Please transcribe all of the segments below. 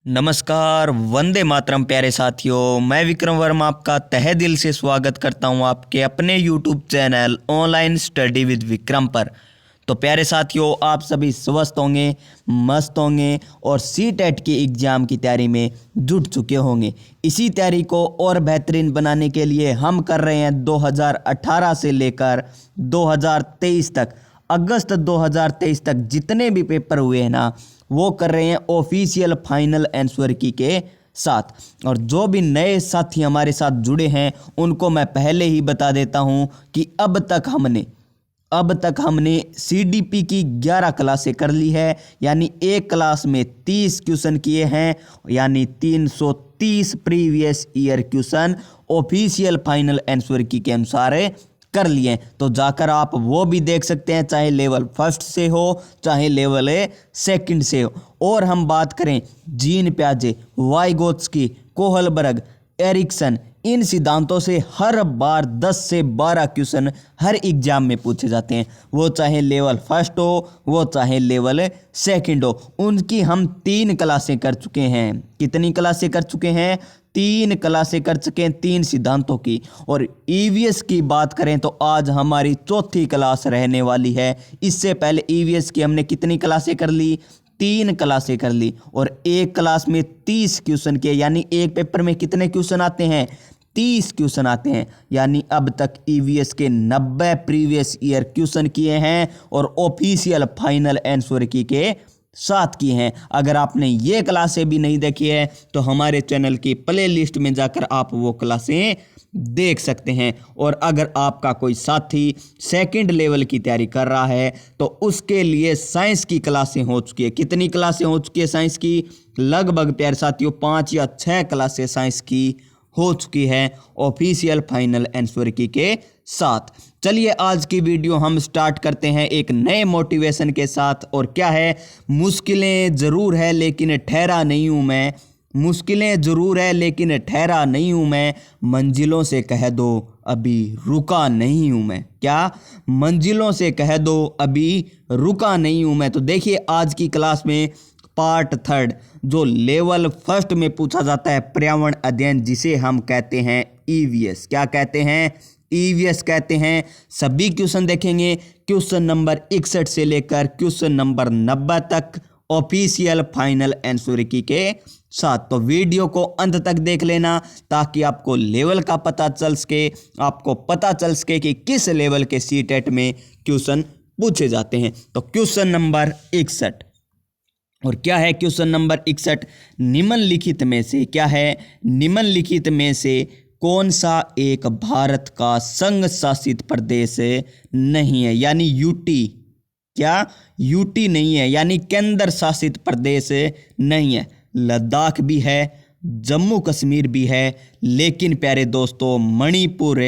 नमस्कार, वंदे मातरम प्यारे साथियों। मैं विक्रम वर्मा आपका तहे दिल से स्वागत करता हूं आपके अपने YouTube channel online study with Vikram पर। तो प्यारे साथियों, आप सभी स्वस्थ होंगे, मस्त होंगे और सीटेट की एग्ज़ाम की तैयारी में जुट चुके होंगे। इसी तैयारी को और बेहतरीन बनाने के लिए हम कर रहे हैं 2018 से लेकर 2023 तक, अगस्त 2023 तक जितने भी पेपर हुए हैं ना, वो कर रहे हैं ऑफिशियल फाइनल आंसर की के साथ। और जो भी नए साथी हमारे साथ जुड़े हैं उनको मैं पहले ही बता देता हूं कि अब तक हमने सीडीपी की 11 क्लासें कर ली है, यानी एक क्लास में 30 क्वेश्चन किए हैं, यानी 330 previous year question official final answer की के अनुसार कर लिए। तो जाकर आप वो भी देख सकते हैं, चाहे लेवल फर्स्ट से हो चाहे लेवल सेकंड से हो। और हम बात करें जीन प्याजे, वाइगोत्स्की, कोहलबर्ग, एरिक्सन, इन सिद्धांतों से हर बार 10 से 12 क्वेश्चन हर एग्जाम में पूछे जाते हैं, वो चाहे लेवल फर्स्ट हो वो चाहे लेवल सेकंड हो। उनकी हम 3 क्लासें कर चुके हैं। कितनी क्लासें कर चुके हैं? 3 क्लासें कर चुके हैं 3 सिद्धांतों की। और ईवीएस की बात करें तो आज हमारी चौथी क्लास रहने वाली है। इससे पहले ईवीएस की हमने कितनी क्लासें कर ली? 3 क्लासें कर ली। और एक क्लास में 30 क्वेश्चन के, यानी एक पेपर में कितने क्वेश्चन आते हैं? 30 क्वेश्चन आते हैं। यानी अब तक ईवीएस के 90 प्रीवियस ईयर क्वेश्चन किए हैं और ऑफिशियल फाइनल आंसर की के साथ किए हैं। अगर आपने ये क्लासें भी नहीं देखी है तो हमारे चैनल की प्ले लिस्ट में जाकर आप वो क्लासें देख सकते हैं। और अगर आपका कोई साथी सेकंड लेवल की तैयारी कर रहा है तो उसके लिए साइंस की क्लासें हो चुकी है। कितनी क्लासें हो चुकी है साइंस की? लगभग प्यारे साथियों 5 या 6 क्लासें साइंस की हो चुकी है ऑफिशियल फाइनल आंसर की के साथ। चलिए आज की वीडियो हम स्टार्ट करते हैं एक नए मोटिवेशन के साथ। और क्या है? मुश्किलें ज़रूर है लेकिन ठहरा नहीं हूँ मैं, मुश्किलें ज़रूर है लेकिन ठहरा नहीं हूँ मैं, मंजिलों से कह दो अभी रुका नहीं हूँ मैं। क्या? मंजिलों से कह दो अभी रुका नहीं हूँ मैं। तो देखिए आज की क्लास में पार्ट 3 जो लेवल फर्स्ट में पूछा जाता है पर्यावरण अध्ययन, जिसे हम कहते हैं ईवीएस। क्या कहते हैं? ईवीएस कहते हैं। सभी क्वेश्चन देखेंगे, क्वेश्चन नंबर 61 से लेकर क्वेश्चन नंबर 90 तक ऑफिशियल फाइनल आंसर की के साथ। तो वीडियो को अंत तक देख लेना ताकि आपको लेवल का पता चल सके, आपको पता चल सके कि किस लेवल के सीटेट में क्वेश्चन पूछे जाते हैं। तो क्वेश्चन नंबर 61, और क्या है क्वेश्चन नंबर 61? निम्नलिखित में से क्या है? निम्नलिखित में से कौन सा एक भारत का संघ शासित प्रदेश नहीं है? यानी यूटी। क्या? यूटी नहीं है, यानी केंद्र शासित प्रदेश नहीं है। लद्दाख भी है, जम्मू कश्मीर भी है, लेकिन प्यारे दोस्तों मणिपुर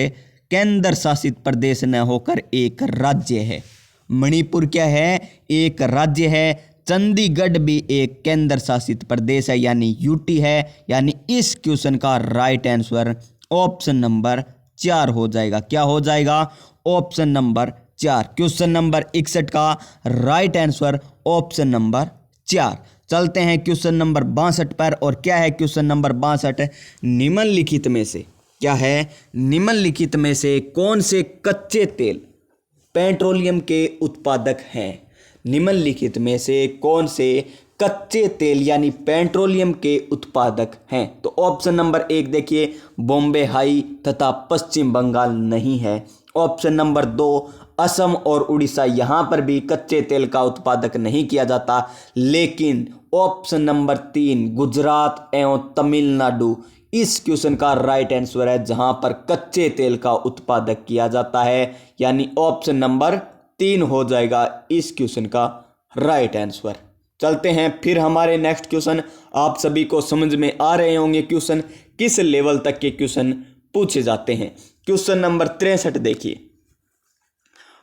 केंद्र शासित प्रदेश न होकर एक राज्य है। मणिपुर क्या है? एक राज्य है। चंडीगढ़ भी एक केंद्र शासित प्रदेश है, यानी यूटी है। यानी इस क्वेश्चन का राइट आंसर ऑप्शन नंबर 4 हो जाएगा। क्या हो जाएगा? Option number 4। क्वेश्चन नंबर 61 का राइट आंसर ऑप्शन नंबर 4। चलते हैं क्वेश्चन नंबर 62 पर। और क्या है क्वेश्चन नंबर 62? निम्नलिखित में से क्या है? निम्नलिखित में से कौन से कच्चे तेल पेट्रोलियम के उत्पादक हैं? निम्नलिखित में से कौन से कच्चे तेल यानी पेट्रोलियम के उत्पादक हैं? तो ऑप्शन नंबर 1 देखिए, बॉम्बे हाई तथा पश्चिम बंगाल नहीं है। ऑप्शन नंबर 2 असम और उड़ीसा, यहाँ पर भी कच्चे तेल का उत्पादक नहीं किया जाता। लेकिन ऑप्शन नंबर 3 गुजरात एवं तमिलनाडु इस क्वेश्चन का राइट आंसर है, जहाँ पर कच्चे तेल का उत्पादक किया जाता है। यानी ऑप्शन नंबर 3 हो जाएगा इस क्वेश्चन का राइट आंसर। चलते हैं फिर हमारे नेक्स्ट क्वेश्चन। आप सभी को समझ में आ रहे होंगे क्वेश्चन किस लेवल तक के क्वेश्चन पूछे जाते हैं। क्वेश्चन नंबर 63 देखिए,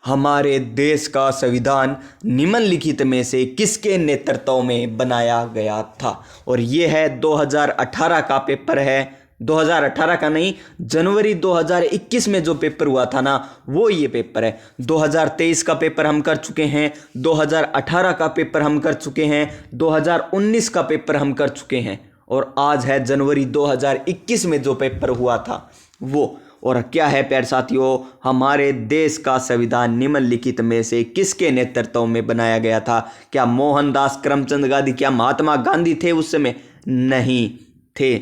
हमारे देश का संविधान निम्नलिखित में से किसके नेतृत्व में बनाया गया था? और ये है 2018 का पेपर है, 2018 का नहीं, जनवरी 2021 में जो पेपर हुआ था ना, वो ये पेपर है। 2023 का पेपर हम कर चुके हैं, 2018 का पेपर हम कर चुके हैं, 2019 का पेपर हम कर चुके हैं, और आज है जनवरी 2021 में जो पेपर हुआ था वो। और क्या है प्यारे साथियों, हमारे देश का संविधान निम्नलिखित में से किसके नेतृत्व में बनाया गया था? क्या मोहनदास करमचंद गांधी, क्या महात्मा गांधी थे उस समय? नहीं थे।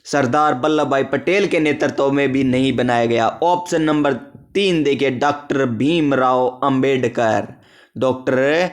सरदार वल्लभ भाई पटेल के नेतृत्व में भी नहीं बनाया गया। ऑप्शन नंबर 3 देखिए, डॉक्टर भीमराव अंबेडकर। डॉक्टर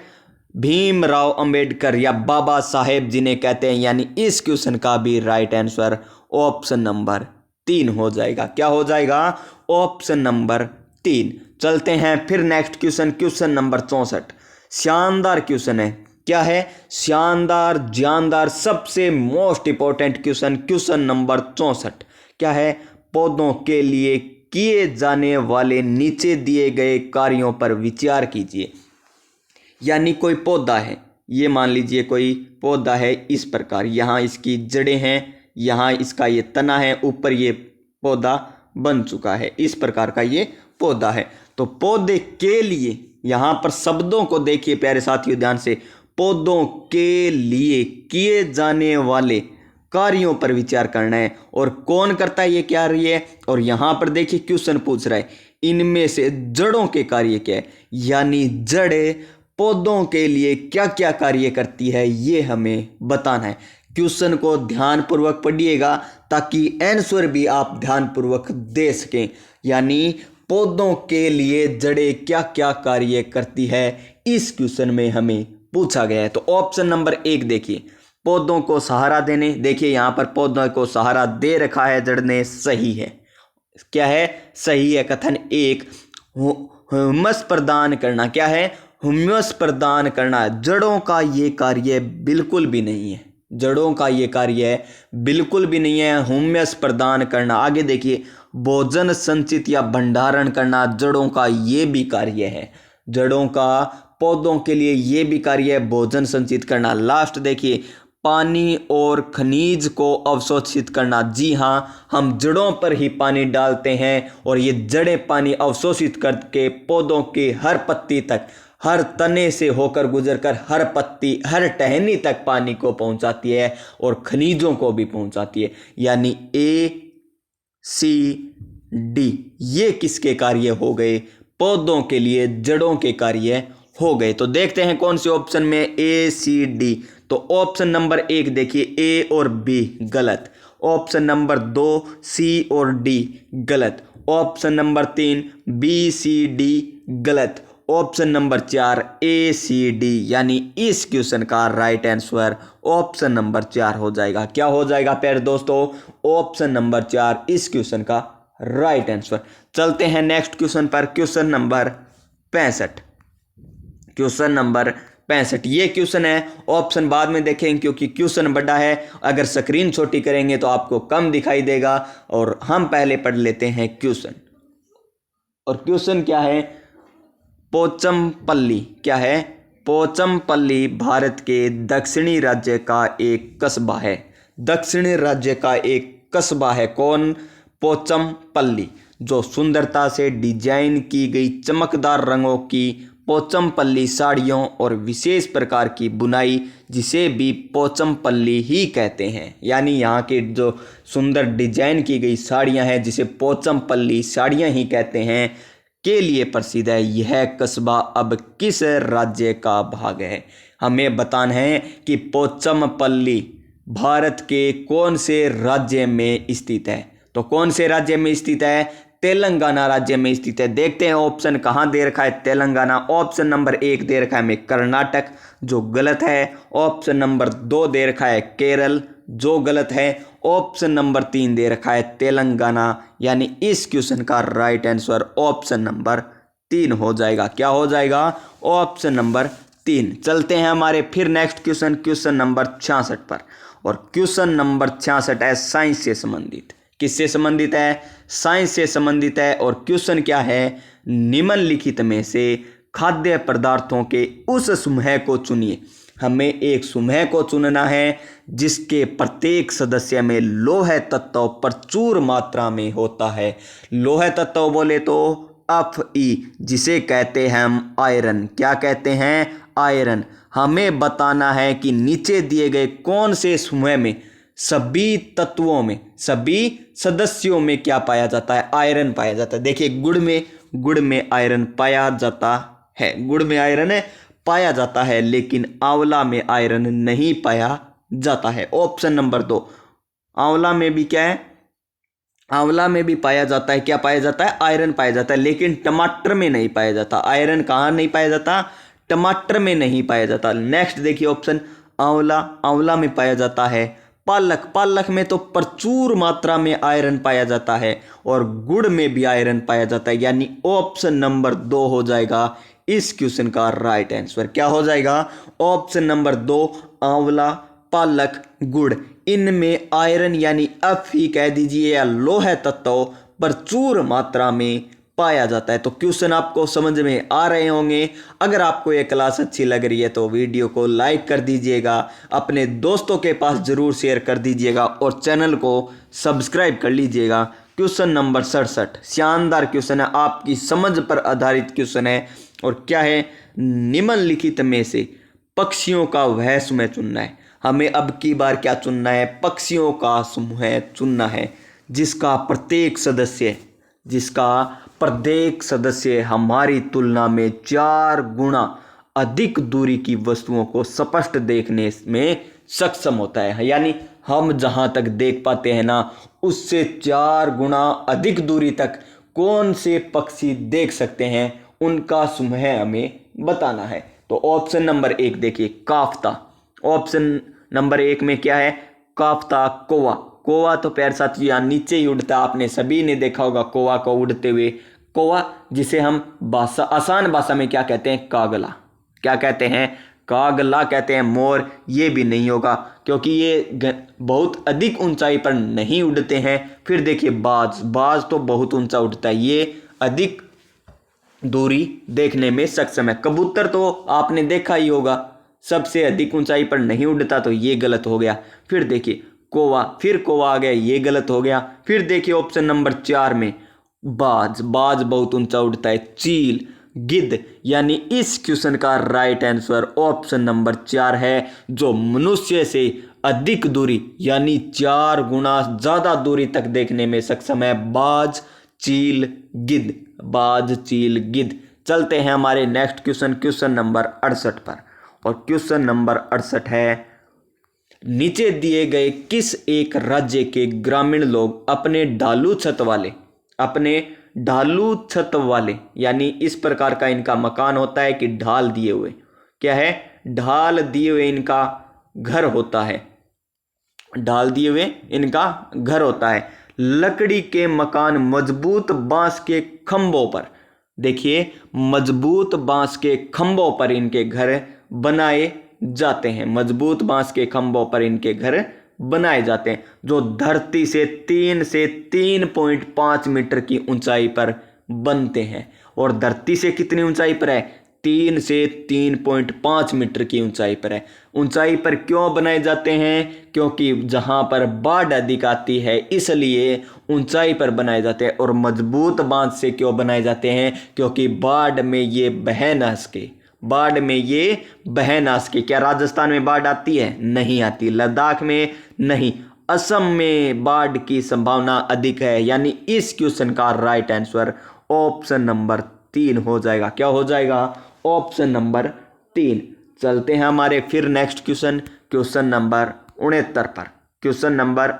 भीमराव अंबेडकर या बाबा साहेब जिन्हें कहते हैं, यानी इस क्वेश्चन का भी राइट आंसर ऑप्शन नंबर 3 हो जाएगा। क्या हो जाएगा? Option number 3। चलते हैं फिर नेक्स्ट क्वेश्चन, क्वेश्चन नंबर 64। शानदार क्वेश्चन है। क्या है? शानदार, जानदार, सबसे most important question, question number 64। क्या है? पौधों के लिए किए जाने वाले नीचे दिए गए कार्यों पर विचार कीजिए। यानी कोई पौधा है, ये मान लीजिए कोई पौधा है इस प्रकार, यहाँ इसकी जड़ें हैं, यहाँ इसका ये तना है, ऊपर ये पौधा बन चुका है, इस प्रकार का ये पौधा है। तो पौधे के लिए, यहाँ पर शब्दों को देखिए प्यारे साथियों ध्यान से, पौधों के लिए किए जाने वाले कार्यों पर विचार करना है। और कौन करता है ये कार्य? और यहाँ पर देखिए क्वेश्चन पूछ रहा है, इनमें से जड़ों के कार्य क्या है? यानी जड़ें पौधों के लिए क्या क्या कार्य करती है, ये हमें बताना है। क्वेश्चन को ध्यानपूर्वक पढ़िएगा ताकि आंसर भी आप ध्यानपूर्वक दे सकें। यानी पौधों के लिए जड़ें क्या क्या कार्य करती है, इस क्वेश्चन में हमें पूछा गया है। तो ऑप्शन नंबर 1 देखिए, पौधों को सहारा देने। देखिए यहाँ पर पौधों को सहारा दे रखा है जड़ ने, सही है। क्या है? सही है। कथन 1, ह्यूमस प्रदान करना। क्या है? ह्यूमस प्रदान करना। जड़ों का ये कार्य बिल्कुल भी नहीं है, जड़ों का ये कार्य बिल्कुल भी नहीं है ह्यूमस प्रदान करना। आगे देखिए, भोजन संचित या भंडारण करना, जड़ों का ये भी कार्य है। जड़ों का पौधों के लिए ये भी कार्य है, भोजन संचित करना। लास्ट देखिए, पानी और खनिज को अवशोषित करना। जी हाँ, हम जड़ों पर ही पानी डालते हैं और ये जड़ें पानी अवशोषित करके पौधों के हर पत्ती तक, हर तने से होकर गुजरकर हर पत्ती, हर टहनी तक पानी को पहुंचाती है और खनिजों को भी पहुंचाती है। यानी A, C, D ये किसके कार्य हो गए? पौधों के लिए जड़ों के कार्य हो गए। तो देखते हैं कौन से ऑप्शन में A, C, D। तो ऑप्शन नंबर 1 देखिए, A और B गलत। ऑप्शन नंबर 2 C और D गलत। Option number 3 B, C, D गलत। Option number 4 A, C, D। यानी इस क्वेश्चन का राइट आंसर ऑप्शन नंबर 4 हो जाएगा। क्या हो जाएगा प्यारे दोस्तों? ऑप्शन नंबर 4 इस क्वेश्चन का राइट आंसर। चलते हैं नेक्स्ट क्वेश्चन पर, क्वेश्चन नंबर 65। क्वेश्चन नंबर 65 ये क्वेश्चन है, ऑप्शन बाद में देखेंगे क्योंकि क्वेश्चन बड़ा है। अगर स्क्रीन छोटी करेंगे तो आपको कम दिखाई देगा। और हम पहले पढ़ लेते हैं क्वेश्चन। और क्वेश्चन क्या है? पोचमपल्ली। क्या है? पोचमपल्ली भारत के दक्षिणी राज्य का एक कस्बा है। दक्षिणी राज्य का एक कस्बा है। कौन? पोचमपल्ली। जो सुंदरता से डिजाइन की गई चमकदार रंगों की पोचमपल्ली साड़ियों और विशेष प्रकार की बुनाई, जिसे भी पोचमपल्ली ही कहते हैं। यानी यहाँ के जो सुंदर डिजाइन की गई साड़ियाँ हैं, जिसे पोचमपल्ली साड़ियाँ ही कहते हैं, के लिए प्रसिद्ध है। यह कस्बा अब किस राज्य का भाग है? हमें बताना है कि पोचमपल्ली भारत के कौन से राज्य में स्थित है। तो कौन से राज्य में स्थित है? तेलंगाना राज्य में स्थित है। देखते हैं ऑप्शन कहाँ दे रखा है। तेलंगाना। ऑप्शन नंबर 1 दे रखा है हमें कर्नाटक, जो गलत है। ऑप्शन नंबर 2 दे रखा है केरल, जो गलत है। ऑप्शन नंबर 3 दे रखा है तेलंगाना। यानी इस क्वेश्चन का राइट आंसर ऑप्शन नंबर 3 हो जाएगा। क्या हो जाएगा? Option number 3। चलते हैं हमारे फिर नेक्स्ट क्वेश्चन, क्वेश्चन नंबर 66 पर। और क्वेश्चन नंबर 66 है साइंस से संबंधित। किससे संबंधित है? साइंस से संबंधित है। और क्वेश्चन क्या है? निम्नलिखित में से खाद्य पदार्थों के उस समूह को चुनिए। हमें एक समूह को चुनना है जिसके प्रत्येक सदस्य में लौह तत्व प्रचुर मात्रा में होता है। लौह तत्व बोले तो Fe, जिसे कहते हैं हम आयरन। क्या कहते हैं? आयरन। हमें बताना है कि नीचे दिए गए कौन से समूह में सभी तत्वों में, सभी सदस्यों में क्या पाया जाता है? आयरन पाया जाता है। देखिए गुड़ में आयरन पाया जाता है, गुड़ में आयरन पाया जाता है, लेकिन आंवला में आयरन नहीं पाया जाता है। ऑप्शन नंबर 2, आंवला में भी क्या है? आंवला में भी पाया जाता है। क्या पाया जाता है? आयरन पाया जाता है, लेकिन टमाटर में नहीं पाया जाता। आयरन कहाँ नहीं पाया जाता? टमाटर में नहीं पाया जाता। नेक्स्ट देखिए ऑप्शन, आंवला में पाया जाता है। पालक में तो प्रचुर मात्रा में आयरन पाया जाता है, और गुड़ में भी आयरन पाया जाता है। यानी ऑप्शन नंबर 2 हो जाएगा इस क्वेश्चन का राइट आंसर। क्या हो जाएगा? ऑप्शन नंबर 2, आंवला, पालक, गुड़, इनमें आयरन यानी Fe कह दीजिए या लौह तत्व प्रचुर मात्रा में पाया जाता है। तो क्वेश्चन आपको समझ में आ रहे होंगे। अगर आपको ये क्लास अच्छी लग रही है तो वीडियो को लाइक कर दीजिएगा, अपने दोस्तों के पास जरूर शेयर कर दीजिएगा, और चैनल को सब्सक्राइब कर लीजिएगा। क्वेश्चन नंबर 67 शानदार क्वेश्चन है, आपकी समझ पर आधारित क्वेश्चन है। और क्या है? निम्नलिखित में से पक्षियों का वह समूह चुनना है। हमें अब की बार क्या चुनना है? पक्षियों का समूह चुनना है जिसका प्रत्येक सदस्य हमारी तुलना में 4 गुना अधिक दूरी की वस्तुओं को स्पष्ट देखने में सक्षम होता है। यानी हम जहां तक देख पाते हैं ना, उससे 4 गुना अधिक दूरी तक कौन से पक्षी देख सकते हैं, उनका समूह हमें बताना है। तो ऑप्शन नंबर 1 देखिए, काफ्ता। ऑप्शन नंबर 1 में क्या है? काफ्ता, कौवा तो प्यारे साथियों यहाँ नीचे ही उड़ता है। आपने सभी ने देखा होगा कौवा को उड़ते हुए। कौवा जिसे हम आसान भाषा में क्या कहते हैं? कागला। क्या कहते हैं? कागला कहते हैं। मोर ये भी नहीं होगा, क्योंकि ये बहुत अधिक ऊंचाई पर नहीं उड़ते हैं। फिर देखिए बाज तो बहुत ऊंचा उड़ता है, ये अधिक दूरी देखने में सक्षम है। कबूतर तो आपने देखा ही होगा, सबसे अधिक ऊंचाई पर नहीं उड़ता, तो ये गलत हो गया। फिर देखिए कौवा आ गया, ये गलत हो गया। फिर देखिए ऑप्शन नंबर 4 में बाज बहुत ऊंचा उड़ता है। चील, गिद्ध, यानी इस क्वेश्चन का राइट आंसर ऑप्शन नंबर 4 है, जो मनुष्य से अधिक दूरी यानी 4 गुना ज्यादा दूरी तक देखने में सक्षम है। बाज, चील, गिद्ध। चलते हैं हमारे नेक्स्ट क्वेश्चन नंबर 68 पर। और क्वेश्चन नंबर 68 है, नीचे दिए गए किस एक राज्य के ग्रामीण लोग अपने ढालू छत वाले यानी इस प्रकार का इनका मकान होता है कि ढाल दिए हुए, क्या है? ढाल दिए हुए इनका घर होता है। ढाल दिए हुए इनका घर होता है। लकड़ी के मकान मजबूत बांस के खंभों पर, देखिए मजबूत बांस के खंभों पर इनके घर बनाए जाते हैं। मजबूत बांस के खंभों पर इनके घर बनाए जाते हैं, जो धरती से 3 मीटर की ऊंचाई पर बनते हैं। और धरती से कितनी ऊंचाई पर है? 3 से 3.5 मीटर की ऊंचाई पर है। ऊंचाई पर क्यों बनाए जाते हैं? क्योंकि जहां पर बाढ़ अधिक आती है इसलिए ऊंचाई पर बनाए जाते हैं। और मजबूत बांध से क्यों बनाए जाते हैं? क्योंकि बाढ़ में ये बह ना सके। क्या राजस्थान में बाढ़ आती है? नहीं आती। लद्दाख में नहीं। असम में बाढ़ की संभावना अधिक है। यानी इस क्वेश्चन का राइट आंसर ऑप्शन नंबर 3 हो जाएगा। क्या हो जाएगा? Option number 3। चलते हैं हमारे फिर नेक्स्ट क्वेश्चन नंबर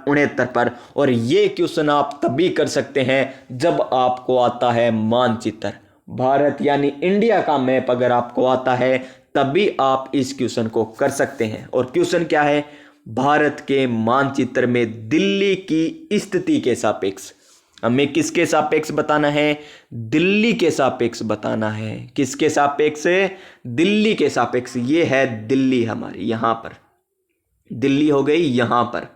69 पर। और ये क्वेश्चन आप तभी कर सकते हैं जब आपको आता है मानचित्र। भारत यानी इंडिया का मैप अगर आपको आता है तभी आप इस क्वेश्चन को कर सकते हैं। और क्वेश्चन क्या है? भारत के मानचित्र में दिल्ली की स्थिति के सापेक्ष हमें किसके सापेक्ष बताना है? दिल्ली के सापेक्ष बताना है। किसके सापेक्ष? दिल्ली के सापेक्ष। ये है दिल्ली हमारी, यहां पर दिल्ली हो गई यहां पर,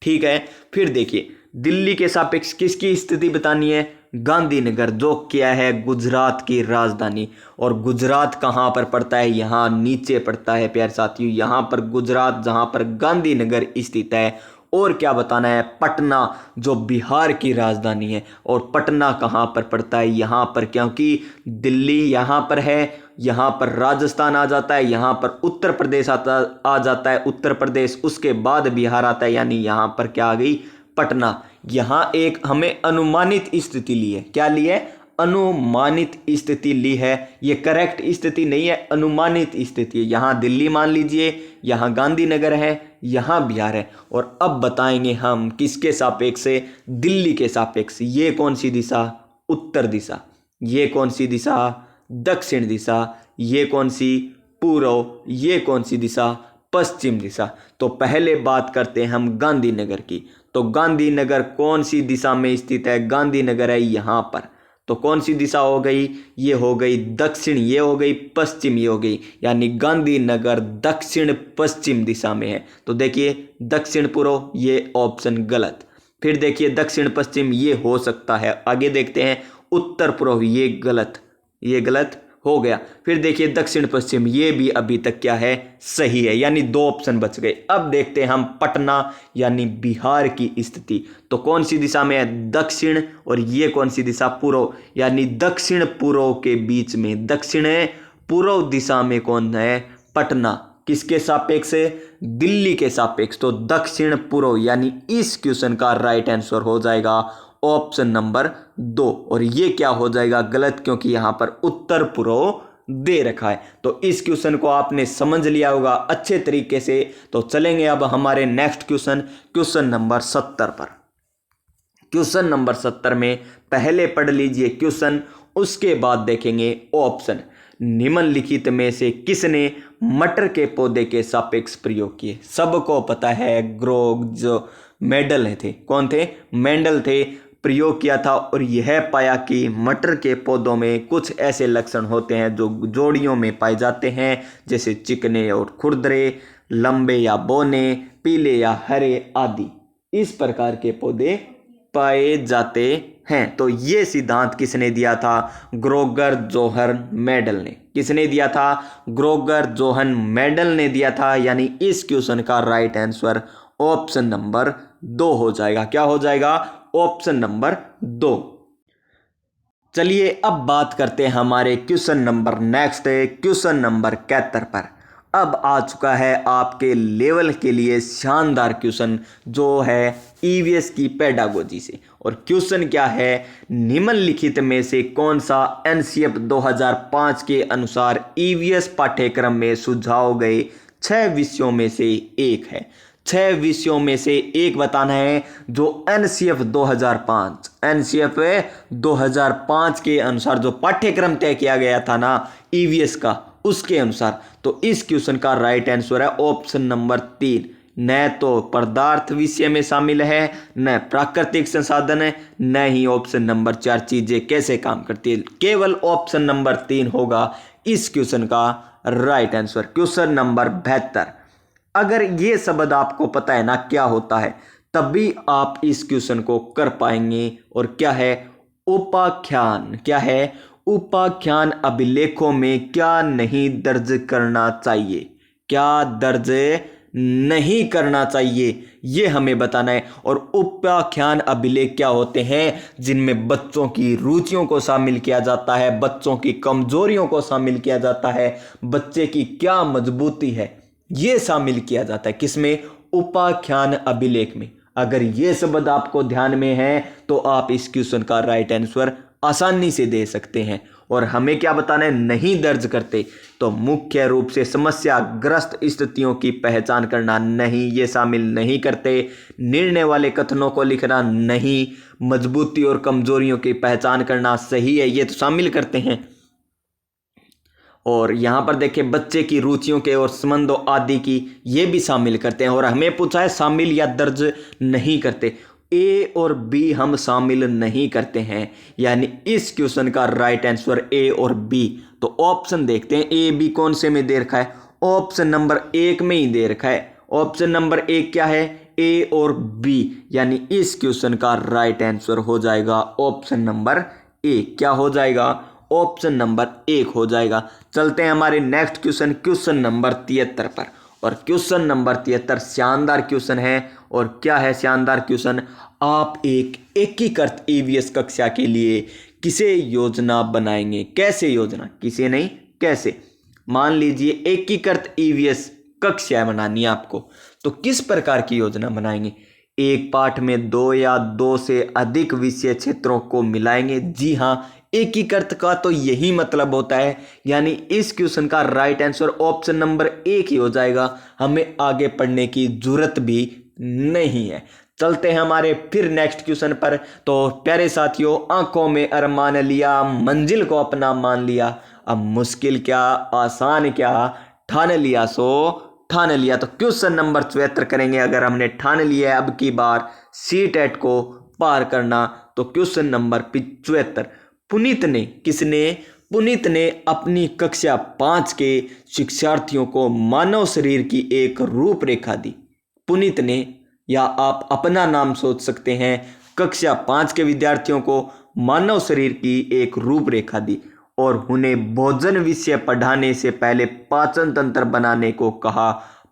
ठीक है। फिर देखिए दिल्ली के सापेक्ष किसकी स्थिति बतानी है? गांधीनगर, जो क्या है गुजरात की राजधानी। और गुजरात कहाँ पर पड़ता है, यहाँ नीचे पड़ता है प्यारे साथियों, यहाँ पर गुजरात जहाँ पर गांधीनगर स्थित है। और क्या बताना है, पटना जो बिहार की राजधानी है। और पटना कहाँ पर पड़ता है, यहाँ पर, क्योंकि दिल्ली यहाँ पर है, यहाँ पर राजस्थान आ जाता है, यहाँ पर उत्तर प्रदेश आ जाता है, उत्तर प्रदेश उसके बाद बिहार आता है, यानी यहाँ पर क्या आ गई, पटना। यहाँ एक हमें अनुमानित स्थिति ली है, क्या ली है, अनुमानित स्थिति ली है। ये करेक्ट स्थिति नहीं है, अनुमानित स्थिति है। यहाँ दिल्ली मान लीजिए, यहाँ गांधीनगर है, यहाँ बिहार है। और अब बताएंगे हम किसके सापेक्ष से, दिल्ली के सापेक्ष। ये कौन सी दिशा, उत्तर दिशा। ये कौन सी दिशा, दक्षिण दिशा। ये कौन सी, पूर्व। ये कौन सी दिशा, पश्चिम दिशा। तो पहले बात करते हैं हम गांधीनगर की। तो गांधीनगर कौन सी दिशा में स्थित है, गांधीनगर है यहाँ पर। तो कौन सी दिशा हो गई, ये हो गई दक्षिण, ये हो गई पश्चिम, ये हो गई, यानी गांधीनगर दक्षिण पश्चिम दिशा में है। तो देखिए दक्षिण पूर्व, ये ऑप्शन गलत। फिर देखिए दक्षिण पश्चिम, ये हो सकता है। आगे देखते हैं उत्तर पूर्व, ये गलत, ये गलत हो गया। फिर देखिए दक्षिण पश्चिम, ये भी अभी तक क्या है, सही है, यानी 2 ऑप्शन बच गए। अब देखते हैं हम पटना यानी बिहार की स्थिति। तो कौन सी दिशा में है, दक्षिण, और ये कौन सी दिशा, पूर्व, यानी दक्षिण पूर्व के बीच में, दक्षिण पूर्व दिशा में कौन है, पटना। किसके सापेक्ष है, दिल्ली के सापेक्ष। तो दक्षिण पूर्व, यानी इस क्वेश्चन का राइट आंसर हो जाएगा ऑप्शन नंबर 2। और ये क्या हो जाएगा, गलत, क्योंकि यहां पर उत्तर पूर्व दे रखा है। तो इस क्वेश्चन को आपने समझ लिया होगा अच्छे तरीके से। तो चलेंगे अब हमारे नेक्स्ट क्वेश्चन, क्वेश्चन नंबर 70 पर। क्वेश्चन नंबर 70 में पहले पढ़ लीजिए क्वेश्चन, उसके बाद देखेंगे ऑप्शन। निम्नलिखित में से किसने मटर के पौधे के सापेक्ष प्रयोग किए। सबको पता है ग्रोग जो मेंडल थे, कौन थे, मेंडल थे, प्रयोग किया था। और यह पाया कि मटर के पौधों में कुछ ऐसे लक्षण होते हैं जो जोड़ियों में पाए जाते हैं, जैसे चिकने और खुरदरे, लंबे या बौने, पीले या हरे आदि। इस प्रकार के पौधे पाए जाते हैं। तो ये सिद्धांत किसने दिया था, ग्रोगर जोहन मेंडल ने। किसने दिया था, ग्रोगर जोहन मेंडल ने दिया था। यानी इस क्वेश्चन का राइट आंसर ऑप्शन नंबर 2 हो जाएगा। क्या हो जाएगा, ऑप्शन नंबर 2। चलिए अब बात करते हैं हमारे क्वेश्चन नंबर नेक्स्ट है, क्वेश्चन नंबर 71 पर। अब आ चुका है आपके लेवल के लिए शानदार क्वेश्चन, जो है ईवीएस की पेडागोजी से। और क्वेश्चन क्या है, निम्नलिखित में से कौन सा एनसीएफ 2005 के अनुसार ईवीएस पाठ्यक्रम में सुझाव गए 6 विषयों में से एक है। 6 विषयों में से एक बताना है जो एनसीएफ 2005 के अनुसार जो पाठ्यक्रम तय किया गया था ना ईवीएस का, उसके अनुसार। तो इस क्वेश्चन का राइट आंसर है ऑप्शन नंबर 3। न तो पदार्थ विषय में शामिल है, न प्राकृतिक संसाधन है, न ही ऑप्शन नंबर 4 चीजें कैसे काम करती है। केवल ऑप्शन नंबर 3 होगा इस क्वेश्चन का राइट आंसर। Question number 72। अगर ये शब्द आपको पता है ना क्या होता है, तभी आप इस क्वेश्चन को कर पाएंगे। और क्या है, उपाख्यान। क्या है, उपाख्यान अभिलेखों में क्या नहीं दर्ज करना चाहिए, क्या दर्ज नहीं करना चाहिए, ये हमें बताना है। और उपाख्यान अभिलेख क्या होते हैं, जिनमें बच्चों की रुचियों को शामिल किया जाता है, बच्चों की कमजोरियों को शामिल किया जाता है, बच्चे की क्या मजबूती है, ये शामिल किया जाता है। किसमें, उपाख्यान अभिलेख में। अगर ये शब्द आपको ध्यान में है तो आप इस क्वेश्चन का राइट आंसर आसानी से दे सकते हैं। और हमें क्या बताना है, नहीं दर्ज करते तो मुख्य रूप से समस्याग्रस्त स्थितियों की पहचान करना, नहीं ये शामिल नहीं करते। निर्णय वाले कथनों को लिखना नहीं, मजबूती और कमजोरियों की पहचान करना सही है, ये तो शामिल करते हैं। और यहाँ पर देखें बच्चे की रुचियों के और संबंधों आदि की, ये भी शामिल करते हैं। और हमें पूछा है शामिल या दर्ज नहीं करते, ए और बी हम शामिल नहीं करते हैं। यानी इस क्वेश्चन का राइट आंसर ए और बी। तो ऑप्शन देखते हैं, ए बी कौन से में दे रखा है, ऑप्शन नंबर 1 में ही दे रखा है। ऑप्शन नंबर एक क्या है, ए और बी, यानी इस क्वेश्चन का राइट आंसर हो जाएगा ऑप्शन नंबर ए। क्या हो जाएगा, ऑप्शन नंबर एक हो जाएगा। चलते हैं हमारे नेक्स्ट क्वेश्चन, क्वेश्चन नंबर 73 पर। और क्वेश्चन नंबर 73 शानदार क्वेश्चन है। और क्या है शानदार क्वेश्चन, आप एक एकीकृत ईवीएस कक्षा के लिए किसे योजना बनाएंगे। कैसे योजना, किसे नहीं कैसे। मान लीजिए एकीकृत ईवीएस कक्षा बनानी है आपको, तो किस प्रकार की योजना बनाएंगे। एक पाठ में दो या दो से अधिक विषय क्षेत्रों को मिलाएंगे। जी हाँ, एकीकृत का तो यही मतलब होता है, यानी इस क्वेश्चन का राइट आंसर ऑप्शन नंबर एक ही हो जाएगा। हमें आगे पढ़ने की जरूरत भी नहीं है। चलते हैं हमारे फिर नेक्स्ट क्वेश्चन पर। तो प्यारे साथियों, आंखों में अरमान लिया, मंजिल को अपना मान लिया, अब मुश्किल क्या आसान क्या, ठान लिया सो ठान लिया। तो क्वेश्चन नंबर 74 करेंगे। अगर हमने ठान लिया है अब की बार सीटेट को पार करना, तो क्वेश्चन नंबर 75 पुनीत ने, किसने, पुनीत ने अपनी कक्षा 5 के शिक्षार्थियों को मानव शरीर की एक रूपरेखा दी। पुनीत ने, या आप अपना नाम सोच सकते हैं, कक्षा 5 के विद्यार्थियों को मानव शरीर की एक रूपरेखा दी और उन्हें भोजन विषय पढ़ाने से पहले पाचन तंत्र बनाने को कहा।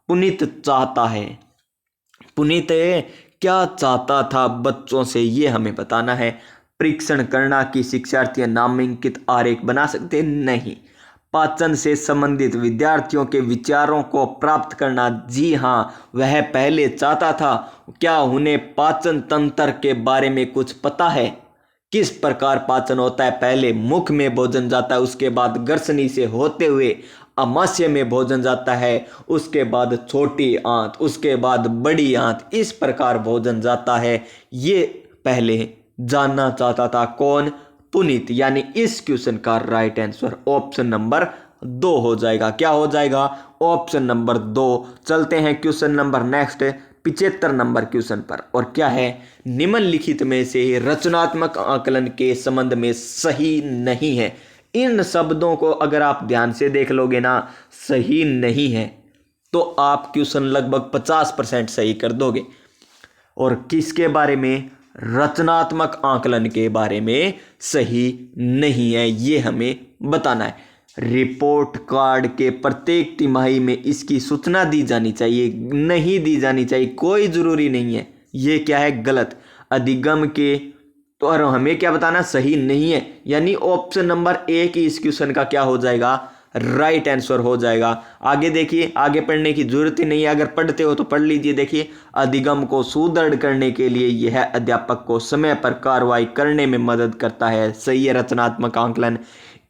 पुनीत चाहता है, पुनीत क्या चाहता था बच्चों से, ये हमें बताना है। परीक्षण करना कि शिक्षार्थी नामांकित आरेख बना सकते नहीं। पाचन से संबंधित विद्यार्थियों के विचारों को प्राप्त करना। जी हाँ, वह पहले चाहता था। क्या उन्हें पाचन तंत्र के बारे में कुछ पता है, किस प्रकार पाचन होता है। पहले मुख में भोजन जाता है, उसके बाद ग्रसनी से होते हुए आमाशय में भोजन जाता है, उसके बाद छोटी आंत, उसके बाद बड़ी आंत, इस प्रकार भोजन जाता है। ये पहले जानना चाहता था कौन, पुनीत। यानी इस क्वेश्चन का राइट आंसर ऑप्शन नंबर 2 हो जाएगा। क्या हो जाएगा, ऑप्शन नंबर 2। चलते हैं question number next 75 number question पर। और क्या है, निम्नलिखित में से रचनात्मक आकलन के संबंध में सही नहीं है। इन शब्दों को अगर आप ध्यान से देख लोगे ना, सही नहीं है, तो आप क्वेश्चन लगभग 50% सही कर दोगे। और किसके बारे में, रचनात्मक आकलन के बारे में सही नहीं है, ये हमें बताना है। रिपोर्ट कार्ड के प्रत्येक तिमाही में इसकी सूचना दी जानी चाहिए, नहीं दी जानी चाहिए, कोई जरूरी नहीं है। ये क्या है, गलत। अधिगम के, तो और हमें क्या बताना, सही नहीं है। यानी ऑप्शन नंबर एक ही इस क्वेश्चन का क्या हो जाएगा, राइट आंसर हो जाएगा। आगे देखिए, आगे पढ़ने की जरूरत ही नहीं है, अगर पढ़ते हो तो पढ़ लीजिए। देखिए, अधिगम को सुदृढ़ करने के लिए यह अध्यापक को समय पर कार्रवाई करने में मदद करता है। सही है, रचनात्मक आकलन।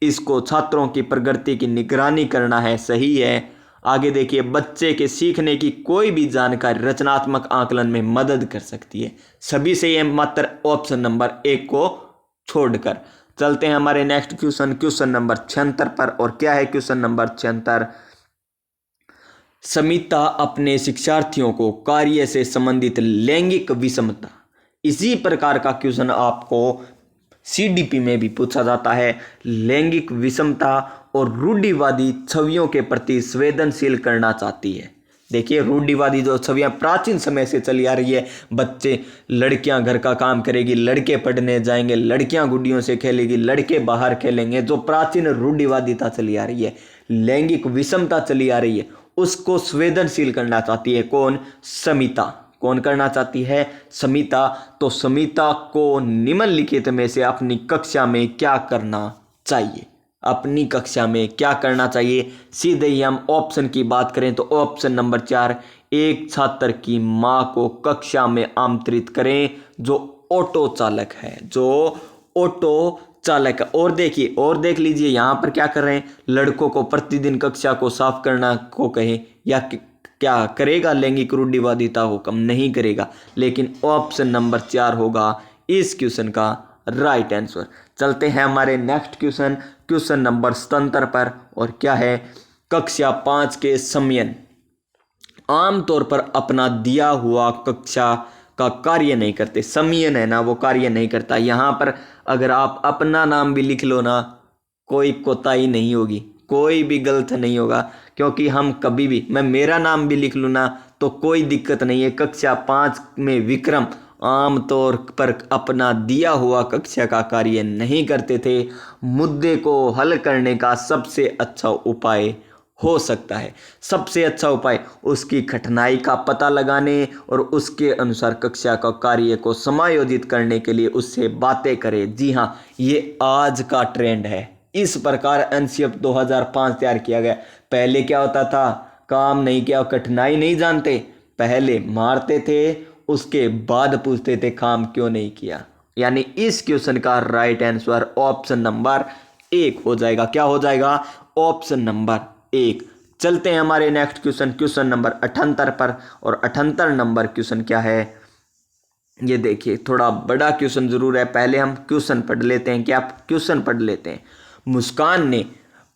इसको छात्रों की प्रगति की निगरानी करना है, सही है। आगे देखिए, बच्चे के सीखने की कोई भी जानकारी रचनात्मक आकलन में मदद कर सकती है। सभी से ये मात्र ऑप्शन नंबर 1 को छोड़कर। चलते हैं हमारे नेक्स्ट क्वेश्चन, क्वेश्चन नंबर 76 पर। और क्या है क्वेश्चन नंबर 76, समिता अपने शिक्षार्थियों को कार्य से संबंधित लैंगिक विषमता। इसी प्रकार का क्वेश्चन आपको सीडीपी में भी पूछा जाता है। लैंगिक विषमता और रूढ़िवादी छवियों के प्रति संवेदनशील करना चाहती है। देखिए, रूढ़िवादी जो छवियां प्राचीन समय से चली आ रही है, बच्चे, लड़कियां घर का काम करेगी, लड़के पढ़ने जाएंगे, लड़कियां गुड्डियों से खेलेगी, लड़के बाहर खेलेंगे, जो प्राचीन रूढ़िवादिता चली आ रही है, लैंगिक विषमता चली आ रही है, उसको संवेदनशील करना चाहती है कौन, समिता। कौन करना चाहती है, समिता। तो समिता को निम्नलिखित में से अपनी कक्षा में क्या करना चाहिए, अपनी कक्षा में क्या करना चाहिए। सीधे ही हम ऑप्शन की बात करें तो ऑप्शन नंबर 4, एक छात्र की मां को कक्षा में आमंत्रित करें जो ऑटो चालक है, जो ऑटो चालक है। और देखिए, और देख लीजिए, यहाँ पर क्या कर रहे हैं, लड़कों को प्रतिदिन कक्षा को साफ करना को कहें, या क्या करेगा, लैंगिक रूढ़िवादिता को कम नहीं करेगा। लेकिन ऑप्शन नंबर 4 होगा इस क्वेश्चन का राइट आंसर। चलते हैं हमारे नेक्स्ट क्वेश्चन, क्वेश्चन नंबर 77 पर। और क्या है, कक्षा 5 के समयन आमतौर पर अपना दिया हुआ कक्षा का कार्य नहीं करते। समयन है ना, वो कार्य नहीं करता। यहाँ पर अगर आप अपना नाम भी लिख लो ना, कोई कोताही नहीं होगी, कोई भी गलत नहीं होगा, क्योंकि हम कभी भी, मैं मेरा नाम भी लिख लूँ ना, तो कोई दिक्कत नहीं है। कक्षा 5 में विक्रम आमतौर पर अपना दिया हुआ कक्षा का कार्य नहीं करते थे। मुद्दे को हल करने का सबसे अच्छा उपाय हो सकता है, सबसे अच्छा उपाय उसकी कठिनाई का पता लगाने और उसके अनुसार कक्षा का कार्य को समायोजित करने के लिए उससे बातें करें। जी हाँ, ये आज का ट्रेंड है। इस प्रकार एनसीएफ 2005 तैयार किया गया। पहले क्या होता था, काम नहीं किया, कठिनाई नहीं जानते, पहले मारते थे, उसके बाद पूछते थे काम क्यों नहीं किया। यानी इस क्वेश्चन का राइट आंसर ऑप्शन नंबर 1 हो जाएगा। क्या हो जाएगा? Option number 1। चलते हैं हमारे नेक्स्ट क्वेश्चन, क्वेश्चन नंबर 78 पर। और 78 नंबर क्वेश्चन क्या है, ये देखिए, थोड़ा बड़ा क्वेश्चन जरूर है। पहले हम क्वेश्चन पढ़ लेते हैं। क्या क्वेश्चन पढ़ लेते हैं। मुस्कान ने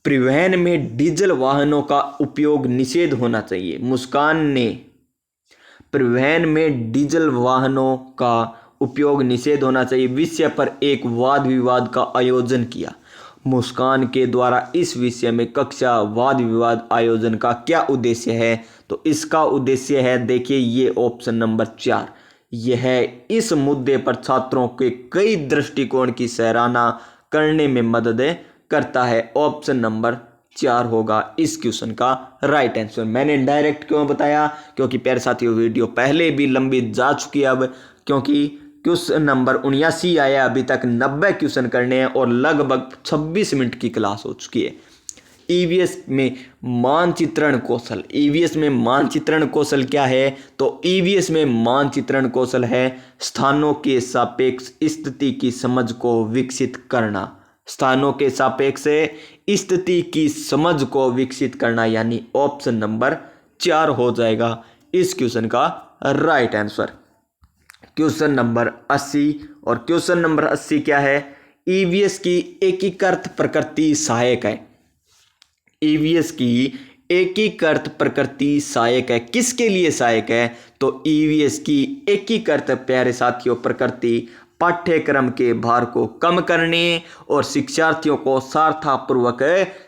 परिवहन में डीजल वाहनों का उपयोग निषेध होना चाहिए। मुस्कान ने परिवहन में डीजल वाहनों का उपयोग निषेध होना चाहिए विषय पर एक वाद विवाद का आयोजन किया। मुस्कान के द्वारा इस विषय में कक्षा वाद विवाद आयोजन का क्या उद्देश्य है? तो इसका उद्देश्य है, देखिए, ये ऑप्शन नंबर 4। यह इस मुद्दे पर छात्रों के कई दृष्टिकोण की सराहना करने में मदद करता है। ऑप्शन नंबर 4 होगा इस क्वेश्चन का राइट आंसर। मैंने डायरेक्ट क्यों बताया? क्योंकि प्यारे साथियों, वीडियो पहले भी लंबी जा चुकी है। अब क्योंकि क्वेश्चन नंबर 79 आया, अभी तक 90 क्वेश्चन करने हैं और लगभग 26 मिनट की क्लास हो चुकी है। ईवीएस में मानचित्रण कौशल। ईवीएस में मानचित्रण कौशल क्या है? तो ईवीएस में मानचित्रण कौशल है स्थानों के सापेक्ष स्थिति की समझ को विकसित करना। स्थानों के सापेक्ष स्थिति की समझ को विकसित करना, यानी ऑप्शन नंबर 4 हो जाएगा इस क्वेश्चन का राइट आंसर। Question number 80। और क्वेश्चन नंबर 80 क्या है? ईवीएस की एकीकृत प्रकृति सहायक है। ईवीएस की एकीकृत प्रकृति सहायक है। किसके लिए सहायक है? तो ईवीएस की एकीकृत, प्यारे साथियों, प्रकृति पाठ्यक्रम के भार को कम करने और शिक्षार्थियों को सार्थपूर्वक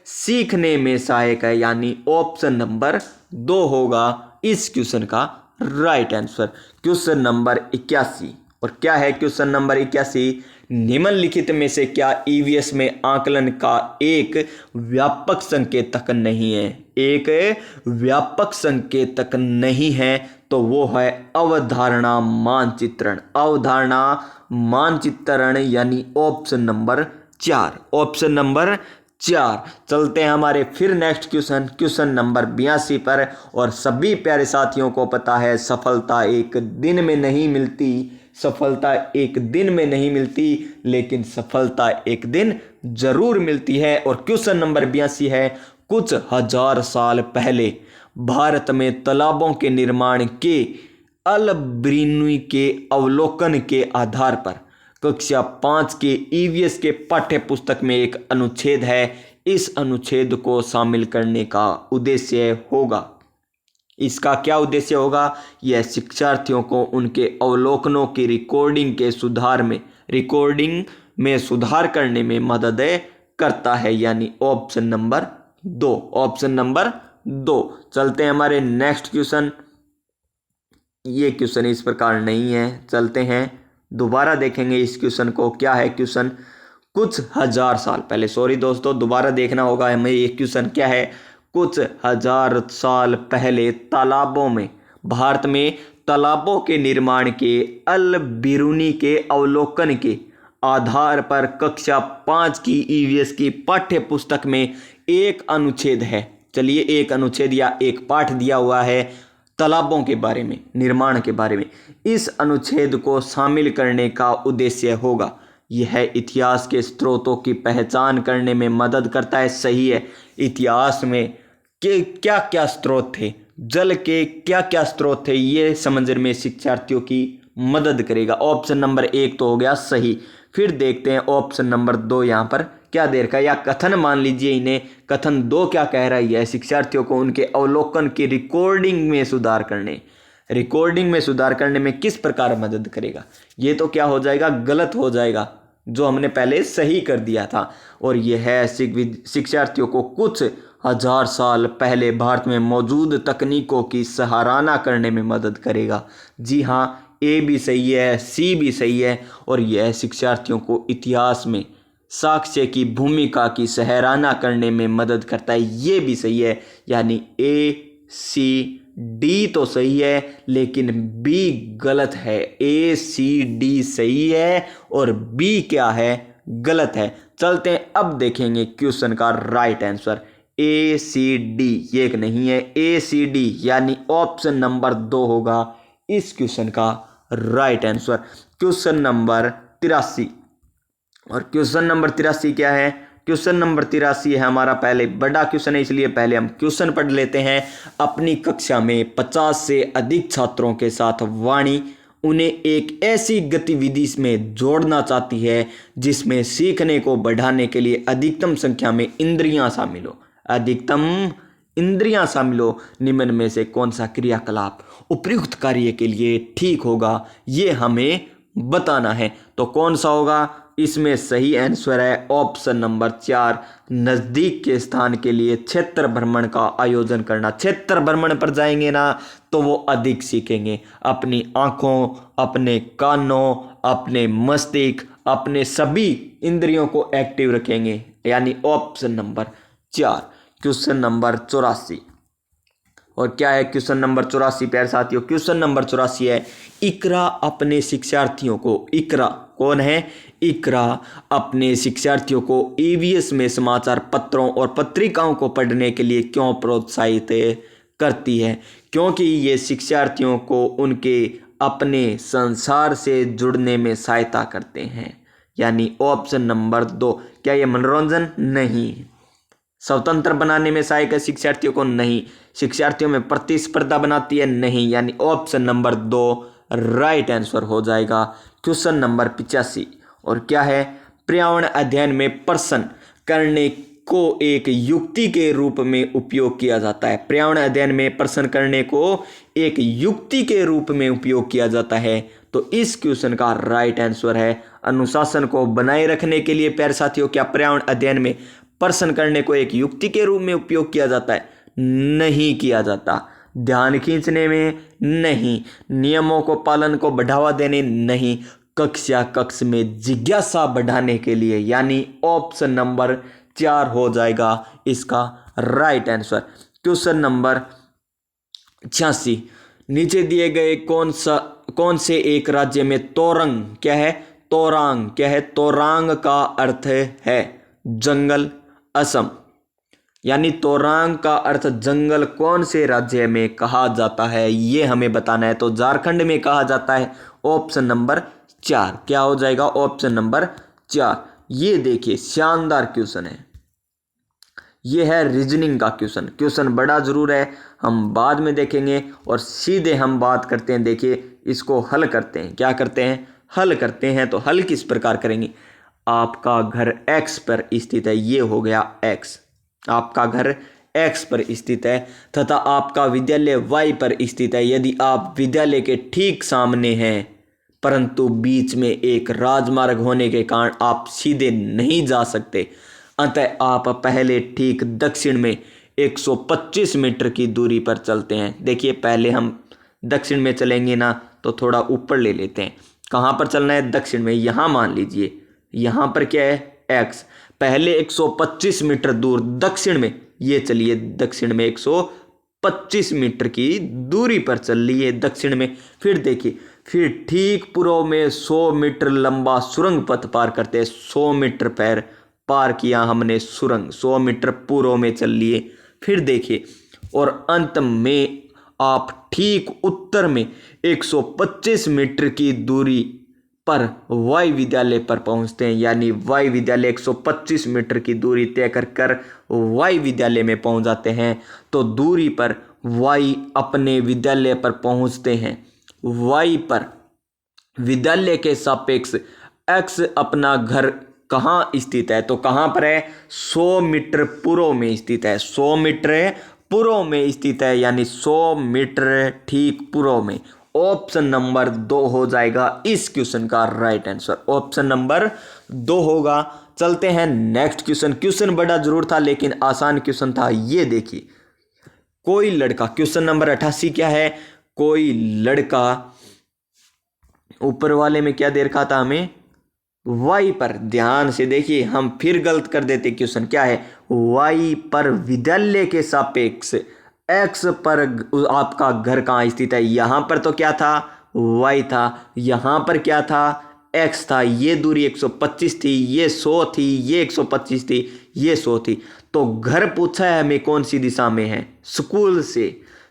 सीखने में सहायक है, यानी ऑप्शन नंबर 2 होगा इस क्वेश्चन का राइट आंसर। Question number 81। और क्या है क्वेश्चन नंबर 81? निम्नलिखित में से क्या ईवीएस में आकलन का एक व्यापक संकेतक नहीं है? एक व्यापक संकेतक नहीं है, तो वो है अवधारणा मानचित्रण। अवधारणा मानचित्रण, यानी ऑप्शन नंबर 4। Option number 4। चलते हैं हमारे फिर नेक्स्ट क्वेश्चन, क्वेश्चन नंबर 82 पर। और सभी प्यारे साथियों को पता है, सफलता एक दिन में नहीं मिलती, सफलता एक दिन में नहीं मिलती, लेकिन सफलता एक दिन जरूर मिलती है। और क्वेश्चन नंबर 82 है, कुछ हजार साल पहले भारत में तालाबों के निर्माण के अल-बिरूनी के अवलोकन के आधार पर कक्षा 5 के ईवीएस के पाठ्य पुस्तक में एक अनुच्छेद है। इस अनुच्छेद को शामिल करने का उद्देश्य होगा, इसका क्या उद्देश्य होगा? यह शिक्षार्थियों को उनके अवलोकनों की रिकॉर्डिंग में सुधार करने में मदद करता है, यानी ऑप्शन नंबर 2। Option number 2। चलते हैं हमारे नेक्स्ट क्वेश्चन। ये क्वेश्चन इस प्रकार नहीं है, चलते हैं दोबारा देखेंगे इस क्वेश्चन को। क्या है क्वेश्चन? कुछ हजार साल पहले, सॉरी दोस्तों, दोबारा देखना होगा हमें ये क्वेश्चन क्या है। कुछ हजार साल पहले तालाबों में, भारत में तालाबों के निर्माण के अल-बिरूनी के अवलोकन के आधार पर कक्षा 5 की ईवीएस की पाठ्य पुस्तक में एक अनुच्छेद है। चलिए, एक अनुच्छेद या एक पाठ दिया हुआ है तालाबों के बारे में, निर्माण के बारे में। इस अनुच्छेद को शामिल करने का उद्देश्य होगा, यह इतिहास के स्रोतों की पहचान करने में मदद करता है। सही है, इतिहास में के क्या क्या स्रोत थे, जल के क्या क्या स्रोत थे, ये समझने में शिक्षार्थियों की मदद करेगा। ऑप्शन नंबर 1 तो हो गया सही। फिर देखते हैं ऑप्शन नंबर 2 यहाँ पर क्या दे रखा है, या कथन मान लीजिए इन्हें। कथन 2 क्या कह रहा है? यह शिक्षार्थियों को उनके अवलोकन की रिकॉर्डिंग में सुधार करने में किस प्रकार मदद करेगा? ये तो क्या हो जाएगा? गलत हो जाएगा, जो हमने पहले सही कर दिया था। और यह है शिक्षार्थियों को कुछ हजार साल पहले भारत में मौजूद तकनीकों की सराहना करने में मदद करेगा। जी हाँ, ए भी सही है, सी भी सही है, और यह शिक्षार्थियों को इतिहास में साक्ष्य की भूमिका की सराहना करने में मदद करता है, ये भी सही है। यानी ए, सी, डी तो सही है, लेकिन बी गलत है। ए, सी, डी सही है और बी क्या है, गलत है। चलते हैं, अब देखेंगे क्वेश्चन का राइट आंसर। ए, सी, डी ये एक नहीं है, ए, सी, डी यानी ऑप्शन नंबर 2 होगा इस क्वेश्चन का राइट आंसर। क्वेश्चन नंबर 83, और क्वेश्चन नंबर 83 क्या है? क्वेश्चन नंबर 83 है हमारा, पहले बड़ा क्वेश्चन है इसलिए पहले हम क्वेश्चन पढ़ लेते हैं। अपनी कक्षा में 50 से अधिक छात्रों के साथ वाणी उन्हें एक ऐसी गतिविधि में जोड़ना चाहती है जिसमें सीखने को बढ़ाने के लिए अधिकतम संख्या में इंद्रियां शामिल हो। अधिकतम इंद्रियां शामिल हो, निम्न में से कौन सा क्रियाकलाप उपयुक्त कार्य के लिए ठीक होगा, ये हमें बताना है। तो कौन सा होगा? इसमें सही आंसर है ऑप्शन नंबर 4, नजदीक के स्थान के लिए क्षेत्र भ्रमण का आयोजन करना। क्षेत्र भ्रमण पर जाएंगे ना तो वो अधिक सीखेंगे। अपनी आंखों, अपने कानों, अपने मस्तिष्क, अपने सभी इंद्रियों को एक्टिव रखेंगे, यानी ऑप्शन नंबर 4। क्वेश्चन नंबर 84, और क्या है क्वेश्चन नंबर 84 प्यारे साथियों? क्वेश्चन नंबर 84 है, इकरा अपने शिक्षार्थियों को, इकरा कौन है? इकरा अपने शिक्षार्थियों को ईवीएस में समाचार पत्रों और पत्रिकाओं को पढ़ने के लिए क्यों प्रोत्साहित करती है? क्योंकि ये शिक्षार्थियों को उनके अपने संसार से जुड़ने में सहायता करते हैं, यानी ऑप्शन नंबर 2। क्या ये मनोरंजन? नहीं। स्वतंत्र बनाने में सहायक है शिक्षार्थियों को? नहीं। शिक्षार्थियों में प्रतिस्पर्धा बनाती है? नहीं, यानी ऑप्शन नंबर 2 राइट आंसर हो जाएगा। क्वेश्चन नंबर 85, और क्या है? पर्यावरण अध्ययन में प्रश्न करने को एक युक्ति के रूप में उपयोग किया जाता है। पर्यावरण अध्ययन में प्रश्न करने को एक युक्ति के रूप में उपयोग किया जाता है। तो इस क्वेश्चन का राइट आंसर है, अनुशासन को बनाए रखने के लिए प्यारे साथियों क्या पर्यावरण अध्ययन में प्रश्न करने को एक युक्ति के रूप में उपयोग किया जाता है? नहीं किया जाता। ध्यान खींचने में? नहीं। नियमों को पालन को बढ़ावा देने? नहीं। कक्ष में जिज्ञासा बढ़ाने के लिए, यानी ऑप्शन नंबर 4 हो जाएगा इसका राइट आंसर। क्वेश्चन नंबर 86, नीचे दिए गए कौन से एक राज्य में तोरंग क्या है? तोरांग क्या है? तोरांग का अर्थ है जंगल, असम। यानी तोरांग का अर्थ जंगल कौन से राज्य में कहा जाता है, ये हमें बताना है। तो झारखंड में कहा जाता है, ऑप्शन नंबर 4। क्या हो जाएगा? Option number 4। ये देखिए शानदार क्वेश्चन है, ये है रीजनिंग का क्वेश्चन। क्वेश्चन बड़ा जरूर है, हम बाद में देखेंगे, और सीधे हम बात करते हैं। देखिए इसको हल करते हैं। क्या करते हैं? हल करते हैं। तो हल किस प्रकार करेंगे? आपका घर x पर स्थित है, ये हो गया x। आपका घर x पर स्थित है तथा आपका विद्यालय y पर स्थित है। यदि आप विद्यालय के ठीक सामने हैं परंतु बीच में एक राजमार्ग होने के कारण आप सीधे नहीं जा सकते, अतः आप पहले ठीक दक्षिण में 125 मीटर की दूरी पर चलते हैं। देखिए पहले हम दक्षिण में चलेंगे ना तो थोड़ा ऊपर ले लेते हैं। कहाँ पर चलना है? दक्षिण में। यहाँ मान लीजिए यहाँ पर क्या है? x। पहले 125 मीटर दूर दक्षिण में, ये चलिए दक्षिण में 125 मीटर की दूरी पर चल लिए दक्षिण में। फिर देखिए, फिर ठीक पूर्व में 100 मीटर लंबा सुरंग पथ पार करते हैं। 100 मीटर पैर पार किया हमने सुरंग, 100 मीटर पूर्व में चल लिए। फिर देखिए, और अंत में आप ठीक उत्तर में 125 मीटर की दूरी पर वाई विद्यालय पर पहुंचते हैं। यानी वाई विद्यालय 125 मीटर की दूरी तय कर वाई विद्यालय में पहुंच जाते हैं। तो दूरी पर वाई अपने विद्यालय पर पहुंचते हैं। वाई पर विद्यालय के सापेक्ष एक्स अपना घर कहाँ स्थित है? तो कहाँ पर है? 100 मीटर पूर्व में स्थित है। 100 मीटर पूर्व में स्थित है, यानी 100 मीटर ठीक पूर्व में। ऑप्शन नंबर 2 हो जाएगा इस क्वेश्चन का राइट आंसर। ऑप्शन नंबर 2 होगा चलते हैं नेक्स्ट क्वेश्चन। क्वेश्चन बड़ा जरूर था लेकिन आसान क्वेश्चन था। ये देखिए, कोई लड़का, क्वेश्चन नंबर 88 क्या है, कोई लड़का, ऊपर वाले में क्या दे रखा था हमें, y पर, ध्यान से देखिए हम फिर गलत कर देते। क्वेश्चन क्या है, y पर विद्यालय के सापेक्ष x पर आपका घर कहाँ स्थित है। यहां पर तो क्या था, y था, यहां पर क्या था, x था। ये दूरी 125 थी, ये 100 थी, ये 125 थी, ये 100 थी। तो घर पूछा है हमें कौन सी दिशा में है,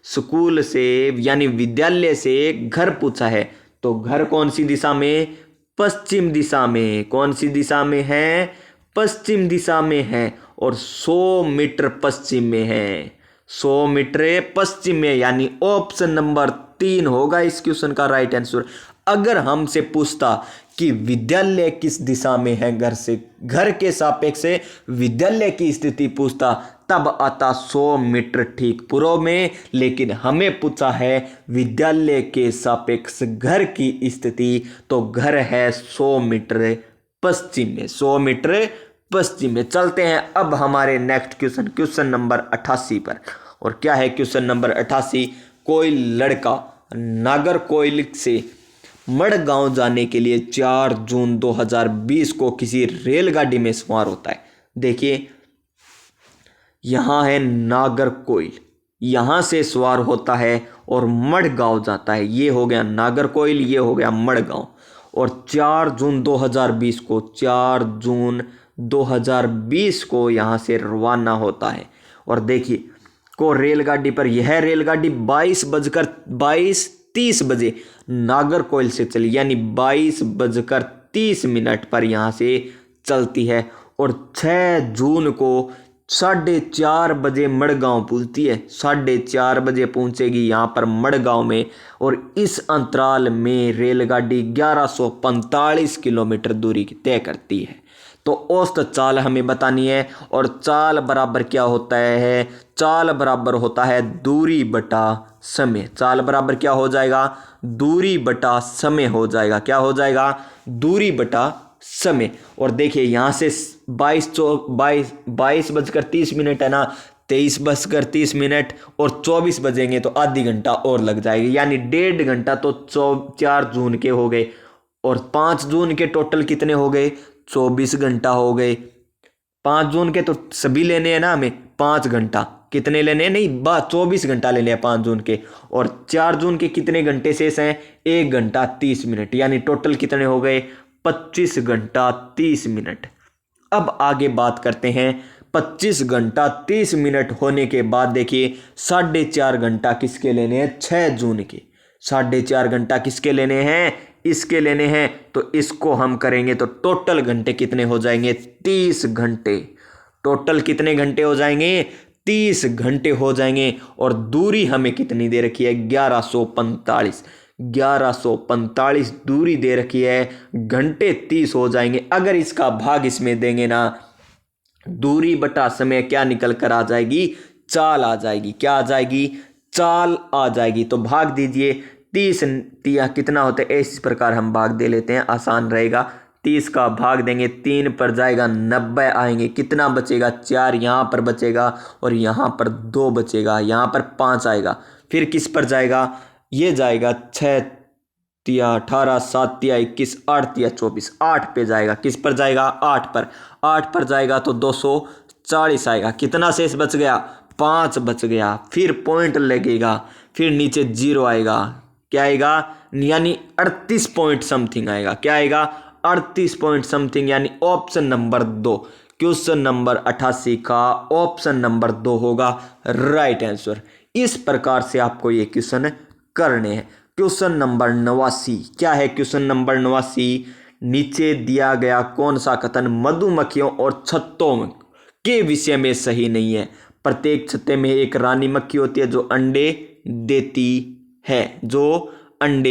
स्कूल से यानी विद्यालय से घर पूछा है। तो घर कौन सी दिशा में, पश्चिम दिशा में। कौन सी दिशा में है, पश्चिम दिशा में है। और 100 मीटर पश्चिम में है, 100 मीटर पश्चिम में, यानी ऑप्शन नंबर 3 होगा इस क्वेश्चन का राइट आंसर। अगर हमसे पूछता कि विद्यालय किस दिशा में है, घर के सापेक्ष विद्यालय की स्थिति पूछता, तब आता 100 मीटर ठीक पूर्व में। लेकिन हमें पूछा है विद्यालय के सापेक्ष घर की स्थिति, तो घर है 100 मीटर पश्चिम में, 100 मीटर पश्चिम में। चलते हैं अब हमारे नेक्स्ट क्वेश्चन, क्वेश्चन नंबर 88 पर। और क्या है क्वेश्चन नंबर 88, कोई लड़का नागरकोइल से मड़गांव जाने के लिए 4 जून 2020 को किसी रेलगाड़ी में सवार होता है। देखिए यहां है नागरकोइल, यहां से सवार होता है और मड़गांव जाता है। ये हो गया नागरकोइल, ये हो गया मड़गांव। और 4 जून 2020 को, 4 जून 2020 को यहां से रवाना होता है। और देखिए को रेलगाड़ी पर, यह रेलगाड़ी 22:30 बजे नागरकोइल से चली, यानी 22:30 पर यहां से चलती है। और 6 जून को 4:30 बजे मड़गांव पहुंचती है, 4:30 बजे पहुंचेगी यहां पर मड़गांव में। और इस अंतराल में रेलगाड़ी 1145 किलोमीटर दूरी तय करती है। तो औसत चाल हमें बतानी है। और चाल बराबर क्या होता है, चाल बराबर होता है दूरी बटा समय। चाल बराबर क्या हो जाएगा, दूरी बटा समय हो जाएगा। क्या हो जाएगा, दूरी बटा समय। और देखिए यहां से 22:30 है ना, 23:30 और 24 बजेंगे तो आधी घंटा और लग जाएगी, यानी 1.5 घंटा। तो 4 जून के हो गए और 5 जून के टोटल कितने हो गए, 24 घंटा हो गए। 5 जून के तो सभी लेने हैं ना हमें, 5 घंटा कितने लेने हैं, नहीं 24 घंटा लेने हैं 5 जून के। और 4 जून के कितने घंटे शेष हैं, 1 घंटा 30 मिनट, यानी टोटल कितने हो गए, 25 घंटा 30 मिनट। अब आगे बात करते हैं, 25 घंटा 30 मिनट होने के बाद देखिए 4.5 घंटा किसके लेने हैं, 6 जून के। 4.5 घंटा किसके लेने हैं, इसके लेने हैं। तो इसको हम करेंगे तो टोटल घंटे कितने हो जाएंगे, 30 घंटे। टोटल कितने घंटे हो जाएंगे, 30 घंटे हो जाएंगे। और दूरी हमें कितनी दे रखी है, 1145 दूरी दे रखी है, घंटे 30 हो जाएंगे। अगर इसका भाग इसमें देंगे ना, दूरी बटा समय क्या निकल कर आ जाएगी, चाल आ जाएगी। क्या आ जाएगी, चाल आ जाएगी। तो भाग दीजिए, 30 तिया कितना होता है, इस प्रकार हम भाग दे लेते हैं, आसान रहेगा। 30 का भाग देंगे 3 पर जाएगा, 90 आएंगे। कितना बचेगा, 4 यहाँ पर बचेगा और यहाँ पर 2 बचेगा, यहाँ पर 5 आएगा। फिर किस पर जाएगा, ये जाएगा 6 तिया 18, 7 तिया 21, 8 तिया 24, 8 पे जाएगा। किस पर जाएगा, 8 पर। 8 पर जाएगा तो 240 आएगा। कितना शेष बच गया, 5 बच गया। फिर पॉइंट लगेगा, फिर नीचे 0 आएगा। क्या आएगा, यानी 38 पॉइंट समथिंग आएगा। क्या आएगा, 38 पॉइंट समथिंग, यानी ऑप्शन नंबर 2, क्वेश्चन नंबर 88 का ऑप्शन नंबर 2 होगा राइट आंसर। इस प्रकार से आपको ये क्वेश्चन करने हैं। क्वेश्चन नंबर 89 क्या है, क्वेश्चन नंबर 89, नीचे दिया गया कौन सा कथन मधुमक्खियों और छत्तों के विषय में सही नहीं है। प्रत्येक छत्ते में एक रानी मक्खी होती है जो अंडे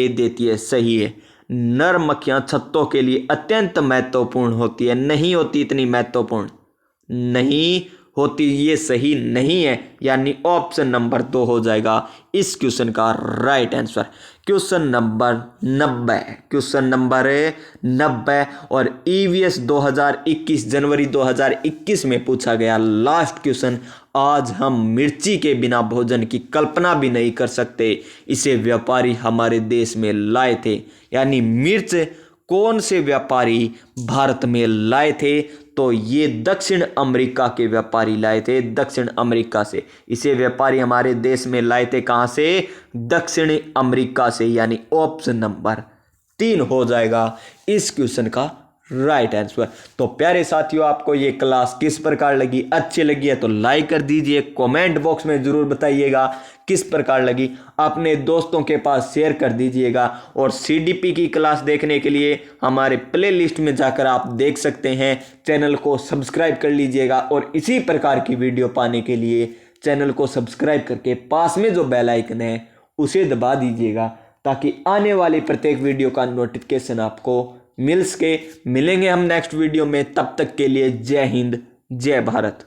देती है, सही है। नर मक्खियां छत्तों के लिए अत्यंत महत्वपूर्ण होती है, नहीं होती इतनी महत्वपूर्ण, नहीं होती, ये सही नहीं है, यानी ऑप्शन नंबर 2 हो जाएगा इस क्वेश्चन का right answer. Question number 90, question number 90 और ईवीएस 2021 जनवरी 2021 में पूछा गया लास्ट क्वेश्चन। आज हम मिर्ची के बिना भोजन की कल्पना भी नहीं कर सकते, इसे व्यापारी हमारे देश में लाए थे। यानी मिर्च कौन से व्यापारी भारत में लाए थे? तो ये दक्षिण अमेरिका के व्यापारी लाए थे, दक्षिण अमेरिका से। इसे व्यापारी हमारे देश में लाए थे कहां से? दक्षिण अमेरिका से। यानी ऑप्शन नंबर 3 हो जाएगा इस क्वेश्चन का राइट आंसर। तो प्यारे साथियों, आपको ये क्लास किस प्रकार लगी? अच्छी लगी है तो लाइक कर दीजिए, कमेंट बॉक्स में जरूर बताइएगा किस प्रकार लगी, अपने दोस्तों के पास शेयर कर दीजिएगा। और सीडीपी की क्लास देखने के लिए हमारे प्लेलिस्ट में जाकर आप देख सकते हैं। चैनल को सब्सक्राइब कर लीजिएगा और इसी प्रकार की वीडियो पाने के लिए चैनल को सब्सक्राइब करके पास में जो बेल आइकन है उसे दबा दीजिएगा, ताकि आने वाली प्रत्येक वीडियो का नोटिफिकेशन आपको मिल सके। मिलेंगे हम नेक्स्ट वीडियो में, तब तक के लिए जय हिंद, जय भारत।